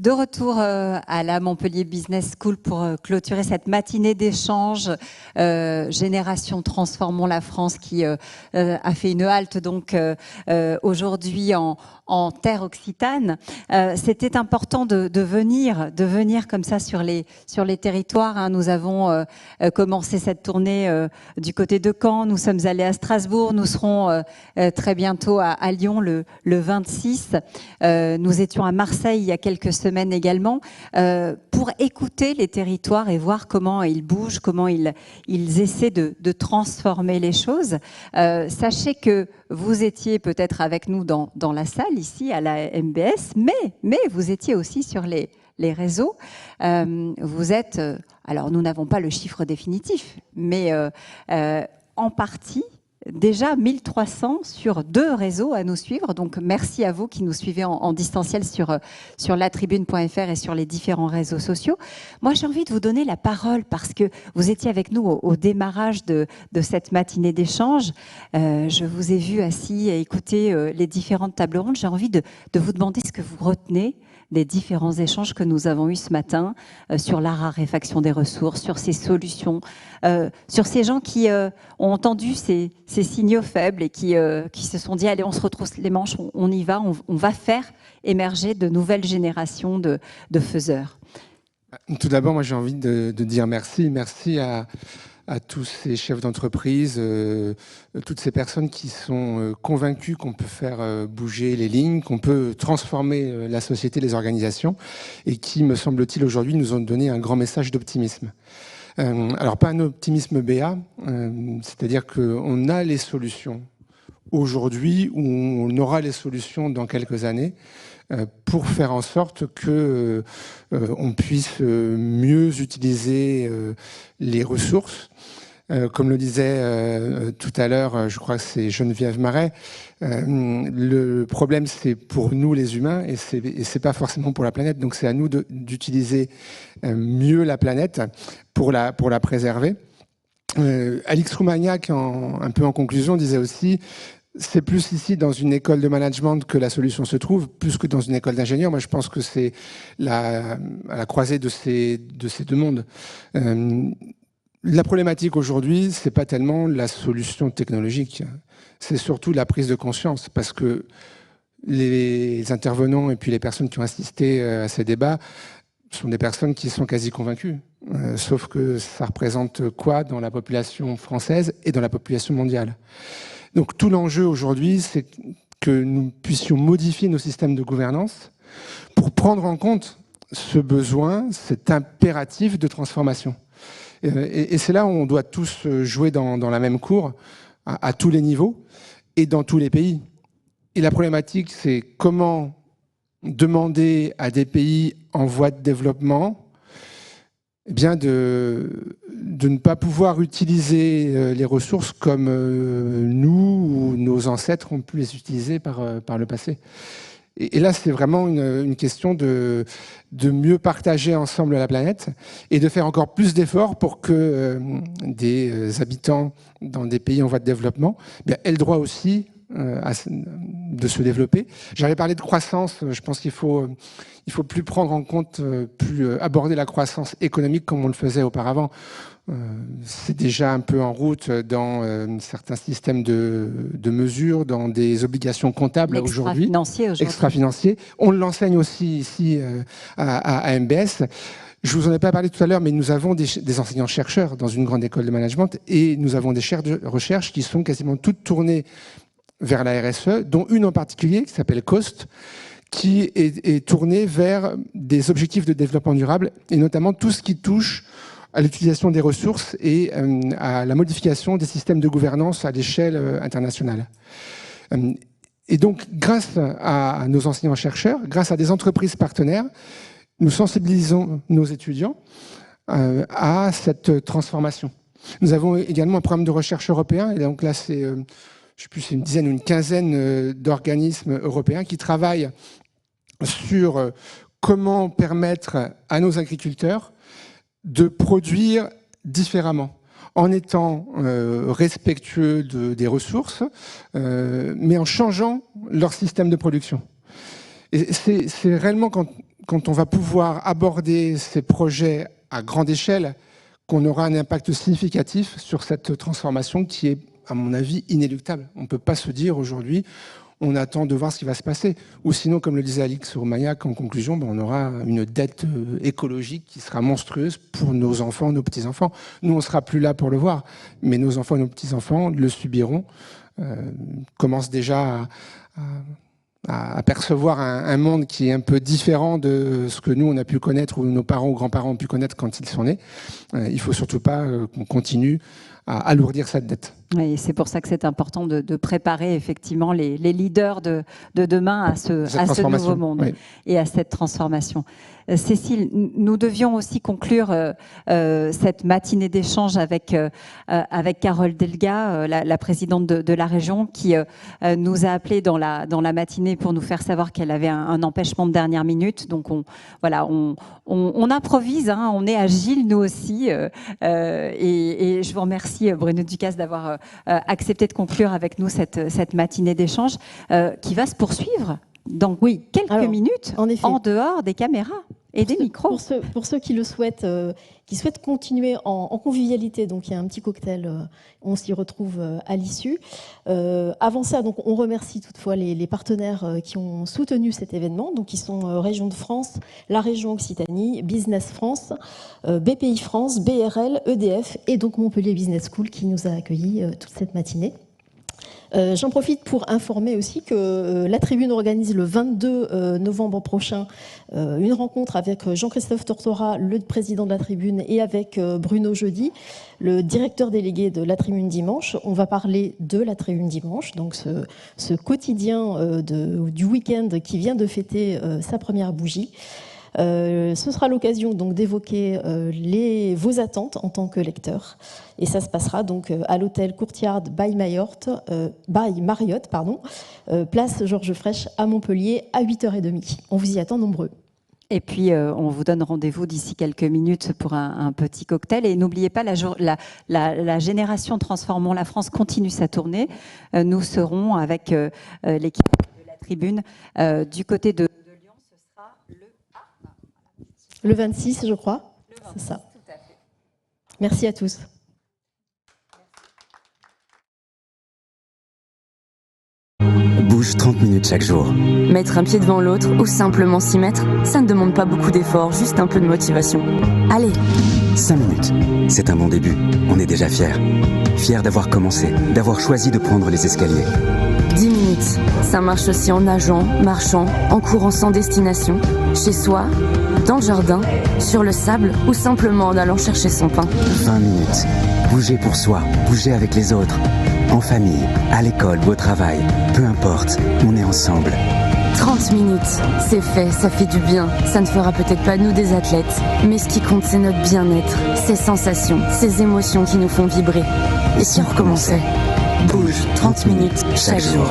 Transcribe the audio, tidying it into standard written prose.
De retour à la Montpellier Business School pour clôturer cette matinée d'échange Génération Transformons la France qui a fait une halte donc aujourd'hui en terre occitane. C'était important de venir comme ça sur les territoires. Hein. Nous avons commencé cette tournée du côté de Caen. Nous sommes allés à Strasbourg. Nous serons très bientôt à Lyon le 26. Nous étions à Marseille il y a quelques semaines également pour écouter les territoires et voir comment ils bougent, comment ils essaient de transformer les choses. Sachez que vous étiez peut-être avec nous dans la salle ici à la MBS, mais vous étiez aussi sur les réseaux. Vous êtes, alors nous n'avons pas le chiffre définitif, mais en partie, déjà 1300 sur 2 réseaux à nous suivre. Donc, merci à vous qui nous suivez en distanciel sur latribune.fr et sur les différents réseaux sociaux. Moi, j'ai envie de vous donner la parole parce que vous étiez avec nous au démarrage de cette matinée d'échange. Je vous ai vu assis et écouter les différentes tables rondes. J'ai envie de vous demander ce que vous retenez des différents échanges que nous avons eus ce matin sur la raréfaction des ressources, sur ces solutions, sur ces gens qui ont entendu ces signaux faibles et qui se sont dit « Allez, on se retrousse les manches, on y va, on va faire émerger de nouvelles générations de faiseurs ». Tout d'abord, moi j'ai envie de dire merci. Merci à tous ces chefs d'entreprise, toutes ces personnes qui sont convaincus qu'on peut faire bouger les lignes, qu'on peut transformer la société, les organisations, et qui, me semble-t-il, aujourd'hui nous ont donné un grand message d'optimisme. Alors pas un optimisme béat, c'est-à-dire qu'on a les solutions aujourd'hui ou on aura les solutions dans quelques années pour faire en sorte que on puisse mieux utiliser les ressources. Comme le disait tout à l'heure, je crois que c'est Geneviève Marais, le problème c'est pour nous les humains et c'est pas forcément pour la planète. Donc c'est à nous d'utiliser mieux la planète pour la préserver. Alix Roumaniac, un peu en conclusion, disait aussi c'est plus ici dans une école de management que la solution se trouve, plus que dans une école d'ingénieurs. Moi, je pense que c'est à la croisée de ces deux mondes. La problématique aujourd'hui, c'est pas tellement la solution technologique, c'est surtout la prise de conscience, parce que les intervenants et puis les personnes qui ont assisté à ces débats sont des personnes qui sont quasi convaincues. Sauf que ça représente quoi dans la population française et dans la population mondiale? Donc tout l'enjeu aujourd'hui, c'est que nous puissions modifier nos systèmes de gouvernance pour prendre en compte ce besoin, cet impératif de transformation. Et c'est là où on doit tous jouer dans la même cour, à tous les niveaux et dans tous les pays. Et la problématique, c'est comment demander à des pays en voie de développement eh bien de ne pas pouvoir utiliser les ressources comme nous ou nos ancêtres ont pu les utiliser par le passé. Et là, c'est vraiment une question de mieux partager ensemble la planète et de faire encore plus d'efforts pour que des habitants dans des pays en voie de développement aient le droit aussi de se développer. J'avais parlé de croissance, je pense qu'il faut plus prendre en compte, plus aborder la croissance économique comme on le faisait auparavant. C'est déjà un peu en route dans certains systèmes de mesures, dans des obligations comptables aujourd'hui. Extra-financiers. On l'enseigne aussi ici à MBS. Je vous en ai pas parlé tout à l'heure, mais nous avons des enseignants-chercheurs dans une grande école de management et nous avons des chaires de recherche qui sont quasiment toutes tournées vers la RSE, dont une en particulier qui s'appelle COST, qui est tournée vers des objectifs de développement durable et notamment tout ce qui touche à l'utilisation des ressources et à la modification des systèmes de gouvernance à l'échelle internationale. Et donc, grâce à nos enseignants-chercheurs, grâce à des entreprises partenaires, nous sensibilisons nos étudiants à cette transformation. Nous avons également un programme de recherche européen, et donc là, c'est je ne sais plus, c'est une dizaine ou une quinzaine d'organismes européens qui travaillent sur comment permettre à nos agriculteurs de produire différemment, en étant respectueux des ressources, mais en changeant leur système de production. Et c'est réellement quand on va pouvoir aborder ces projets à grande échelle qu'on aura un impact significatif sur cette transformation qui est, à mon avis, inéluctable. On ne peut pas se dire aujourd'hui, on attend de voir ce qui va se passer. Ou sinon, comme le disait Alix Roumaïac en conclusion, on aura une dette écologique qui sera monstrueuse pour nos enfants, nos petits-enfants. Nous, on ne sera plus là pour le voir, mais nos enfants et nos petits-enfants le subiront, commencent déjà à percevoir un monde qui est un peu différent de ce que nous, on a pu connaître ou nos parents ou grands-parents ont pu connaître quand ils sont nés. Il ne faut surtout pas qu'on continue à alourdir cette dette. Et c'est pour ça que c'est important de préparer effectivement les leaders de demain à ce nouveau monde, oui, et à cette transformation. Cécile, nous devions aussi conclure cette matinée d'échange avec Carole Delga, la présidente de la région, qui nous a appelés dans la matinée pour nous faire savoir qu'elle avait un empêchement de dernière minute. Donc on improvise, hein, on est agile nous aussi. Et je vous remercie Bruno Ducasse d'avoir accepté de conclure avec nous cette matinée d'échange qui va se poursuivre dans quelques minutes, en dehors des caméras et des micros. Pour ceux qui le souhaitent, qui souhaitent continuer en convivialité, donc il y a un petit cocktail, on s'y retrouve à l'issue. Avant ça, donc, on remercie toutefois les partenaires qui ont soutenu cet événement, donc qui sont Région de France, la région Occitanie, Business France, BPI France, BRL, EDF et donc Montpellier Business School qui nous a accueillis toute cette matinée. J'en profite pour informer aussi que la Tribune organise le 22 novembre prochain une rencontre avec Jean-Christophe Tortora, le président de la Tribune, et avec Bruno Jeudi, le directeur délégué de la Tribune Dimanche. On va parler de la Tribune Dimanche, donc ce quotidien du week-end qui vient de fêter sa première bougie. Ce sera l'occasion donc d'évoquer vos attentes en tant que lecteur. Et ça se passera donc à l'hôtel Courtyard by Marriott, place Georges Frêche à Montpellier à 8h30. On vous y attend nombreux. Et puis, on vous donne rendez-vous d'ici quelques minutes pour un petit cocktail. Et n'oubliez pas, la génération Transformons la France continue sa tournée. Nous serons avec l'équipe de la Tribune du côté de Lyon. Ce sera le 26, je crois. C'est ça. Tout à fait. Merci à tous. Bouge 30 minutes chaque jour. Mettre un pied devant l'autre ou simplement s'y mettre, ça ne demande pas beaucoup d'efforts, juste un peu de motivation. Allez! 5 minutes, c'est un bon début. On est déjà fiers. Fiers d'avoir commencé, d'avoir choisi de prendre les escaliers. 10 minutes, ça marche aussi en nageant, marchant, en courant sans destination, chez soi, dans le jardin, sur le sable ou simplement en allant chercher son pain. 20 minutes, bouger pour soi, bouger avec les autres. En famille, à l'école, au travail, peu importe, on est ensemble. 30 minutes, c'est fait, ça fait du bien. Ça ne fera peut-être pas de nous des athlètes, mais ce qui compte c'est notre bien-être, ces sensations, ces émotions qui nous font vibrer. Et si on recommençait ? Bouge 30 minutes chaque jour.